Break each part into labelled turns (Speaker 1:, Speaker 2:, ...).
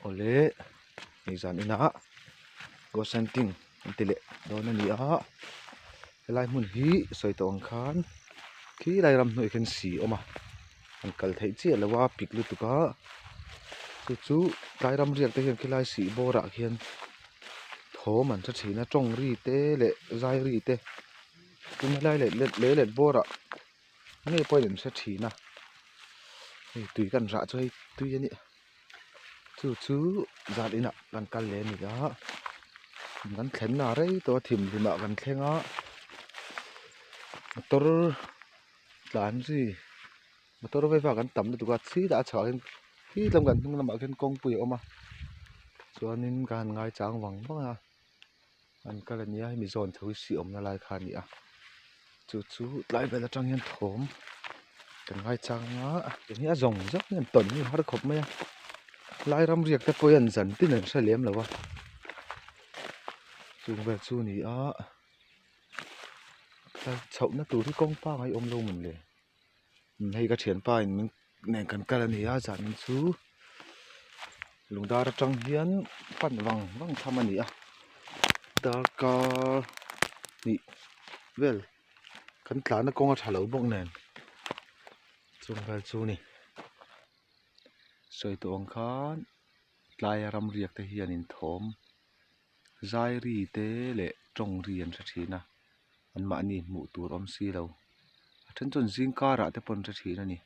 Speaker 1: ole ni zan ina go senting tile don ani a helai mun hi soitawng khan khi lai ram noi khan si oma an kal thei chi lawa piklu tuka chu lai ram riak te hian khilai si bora hian thom an tha thina tong ri te le zai ri te tun lai le bora nge poin sa thina hei tui kan ra chu hei tui ani chu zat ina kan kal le ni ga kan thlen na rei to thim lima kan thlenga motor tlan ri motor vai va kan tam tu ka chi da cha hin hi lam kan hnung lama khen kong pui oma chuanin kan ngai chang wang wanga an kal ania mi zon thui si om na lai kha ni a chu tlai bela tang hian thom kan ngai changa ni a zong zak hian ton ni har khop mai a lai ram riak te poyan zan tin an hra lem lawa chung vel chu ni a chau na tur hi kong pa ngai om lo mun le hei ka thian pa in nen kan kal ani a zan chu lungdar atang hian pan wang tham ani a darka ni vel kan tlan a kong a thalo bok nen chung vel chu ni soitawng khan tlai ram riak te hian in thom zai ri te le tong ri an tha thina an ma ni hmuh tur awm si lo a then chun zingkara te pon tha thin ani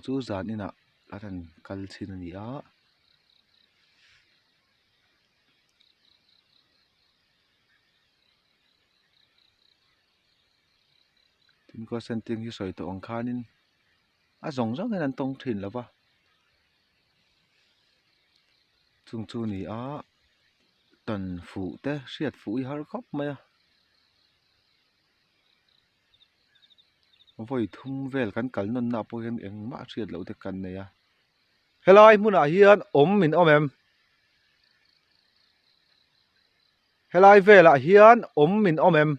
Speaker 1: chu zan ina aran kal chin ani a tin ko senting hi soitawng khanin a zong zong an tong thin lawa chung chu ni a tan fu te hriat fu i har khop mai a voi thum vel kan kal non na po hian engma hriat lo te kan nei a helai hmunah hian om min om em helai velah hian om min om em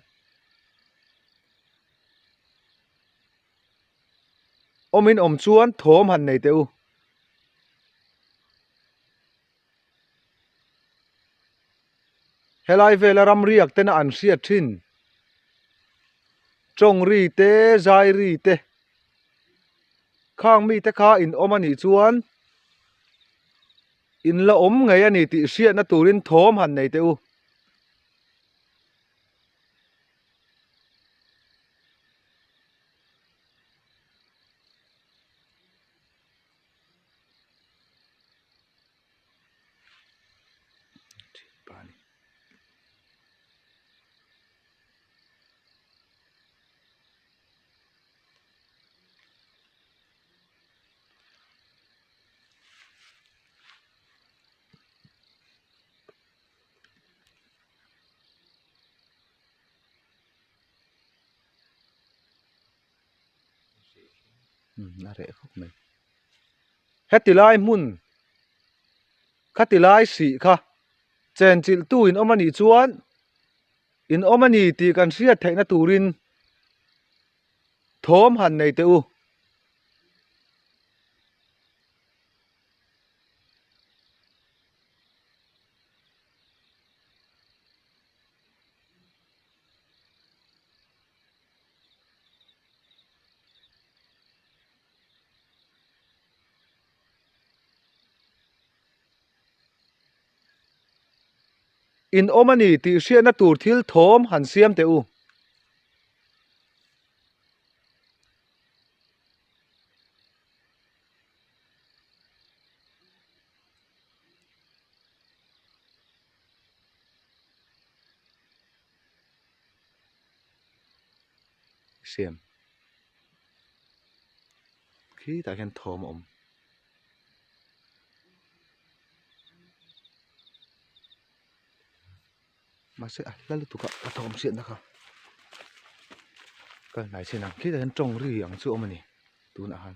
Speaker 1: omin om chuan thom han nei teu helai vela ram riak te na an hriat thin tong ri te zai ri te khang mi te kha in om ani chuan in la om ngei ani tih hriat na turin thom han nei teu are khóc mai hetilai mun khatilai si kha chen chil tu in omani chuan in omani ti kan hriat theihna turin thom han nei teu in omani ti hriat na tur thil thom han siam teu siam khi ta khen thom om mà sẽ là lúc tụi các thom xiên đó kha cái này xem nào khi ta khen trồng ri ang chu om ani tu na han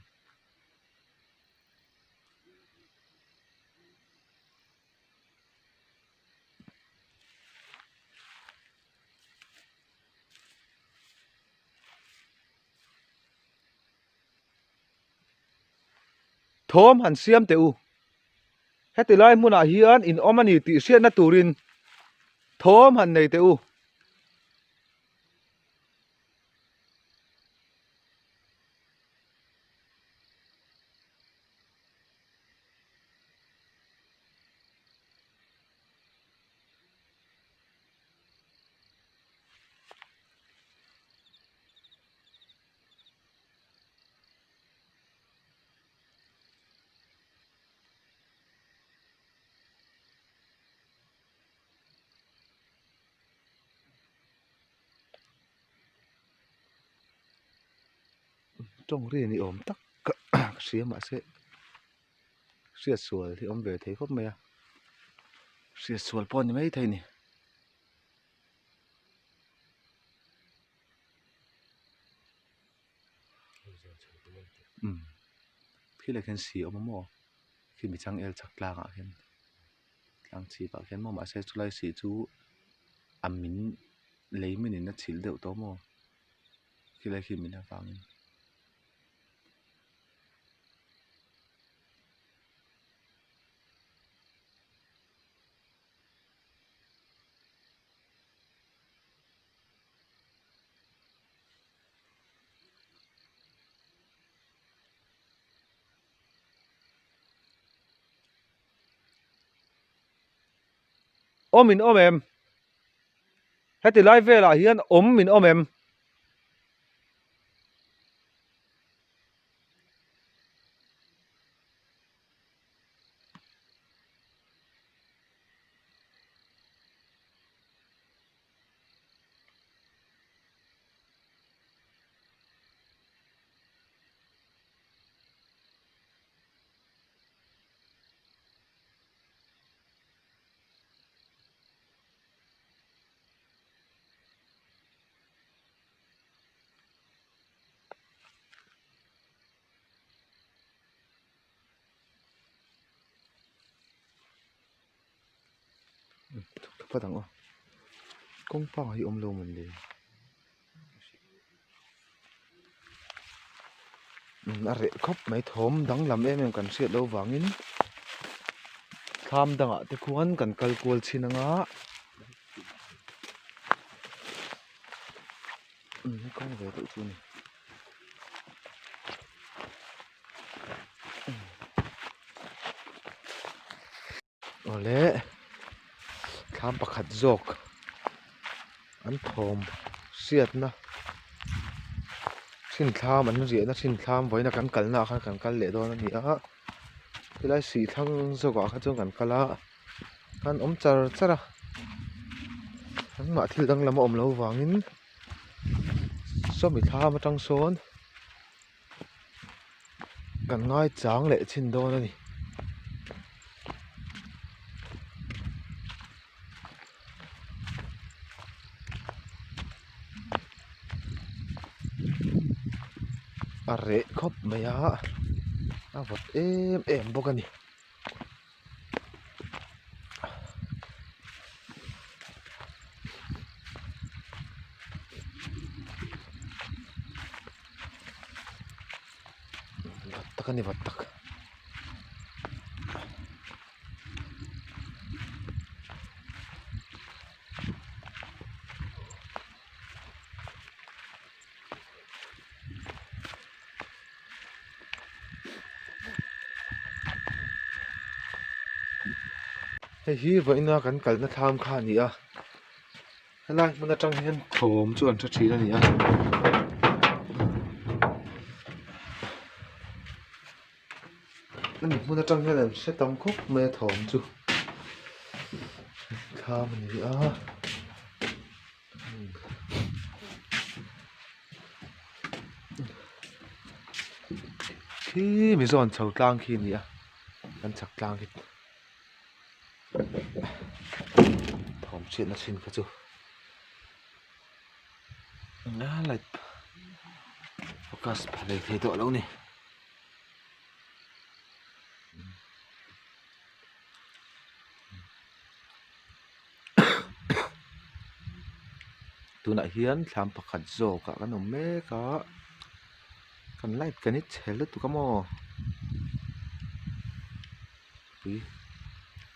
Speaker 1: thom han siam teu heti lai hmun ah hian in awm ani tih hriat na turin thawm han nei te u trong ri ni om tak siam ah se hriat sual hi awm ve thei khawp mai a hriat sual pawh ni mai thei ni khi lại khen si awm maw khi mi chang el chak tlang ah hian tlang chi bah hian mawmah se chulai si chu amin leimin in a thil deuh tawh maw khi lai khi min avangin om in om em heti lai velah hian om min om em phát thằng công pang hi om lo mình le are khop mai thom dang lam em kan siat lo wangin tham danga te khuan kan kal kual chinanga con về tự chu ni ole tham pakhat zawk an thom siat na thin thlam an ri na thin thlam voina kan kalna khan kan kal le don ani a tilai si thlang zawka kha chung kan kala kan om char chara an ma thil dang lama om lo wangin so mi thlam atang sawn kan ngai chang le chin don ani are khop mai a vot em bawk ani vat tak ani vat tak hei hi voina kan kalna thlam kha ani a helai mun atang hian thawm chu an tha thin ani a mun atang hian an hre tam khawp mai thawm chu kham ani a khi mi zon chho tlang khi ni a kan chak tlang hi thawm chin na sin kha chu nga lại focus phale thei to lo ni tuna hian thlam pakhat zawka kan awm mek a kan light kan i chhel tu ka maw tui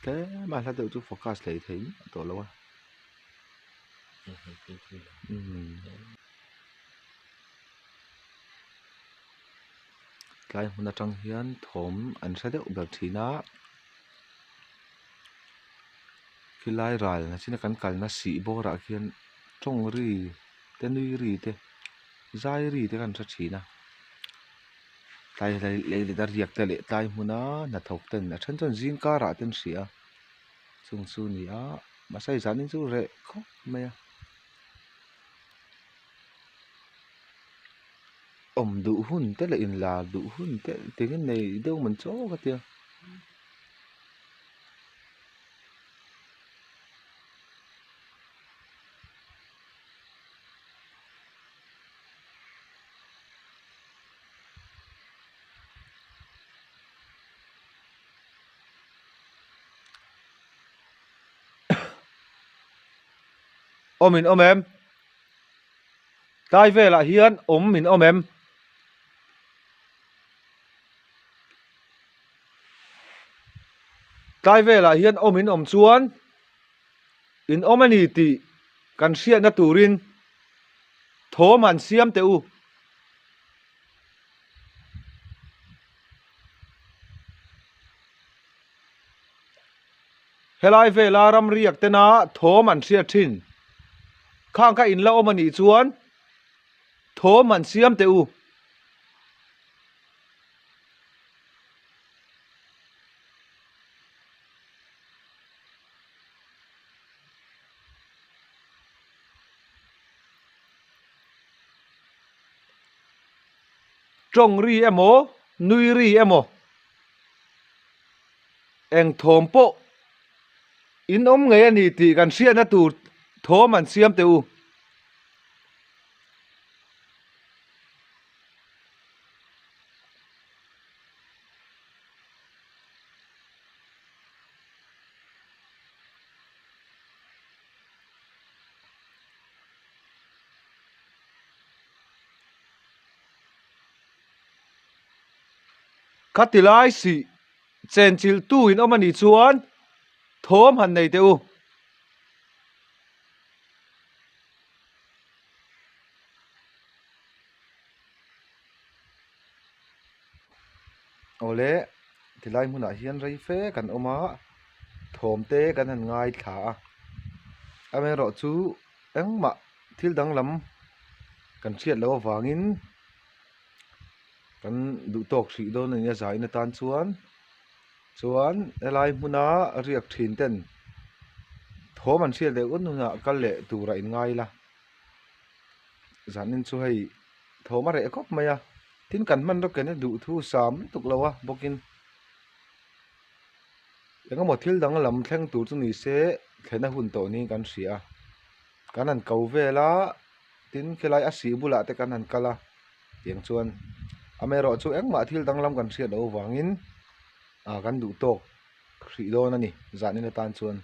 Speaker 1: thế mà sao tự chú focus lấy thấy tổ lâu à cái hôm nay trong hiến thổm anh sẽ được được thì nó khi lai rai là chỉ là cắn nó xỉ bò ra khiên trong ri tên nuôi ri thế dai ri thế kan sa china tai le dar riak te le tai muna na thok ten na than chon jing ka ra ten sia chung chu ni a ma sai zanin chu re kho me a om du hun te le in la du hun te tiếng này đâu mình chỗ cái tiêu ôm em tai về lại hiền ôm em tai về lại hiền ôm chuan in ôm anh ti kan sia na turin tho man siam te u helai về la ram riak te na tho man sia thin khang ka in la ôm ani chuan tho man siam te u trong ri emo nui ri emo eng thom po in nge ani ti kan sia na tur tho man siam te u katilai si chen chil tu in omani chuan thom han nei te u ole tilai hmunah hian rei fe kan oma thom te kan han ngai thla ame ro chu engma thil dang lam kan chiat lo wangin kan du tok hri do na nia zai na tan chuan elai hmuna riak thin ten thom an chiat le un na kal le tura in ngai la zanin chu hei thoma re kop maya tin kan man ro ken du thu sam tuk lawa bokin enga mo thil dang lam thleng tur chu ni se thena hun to ni kan sia kan an kau vela tin khelai a si bula te kan an kala tiang chuan amero chu engma thil dang lam kan sia do wangin kan du tok hri do na ni zanin tan chuan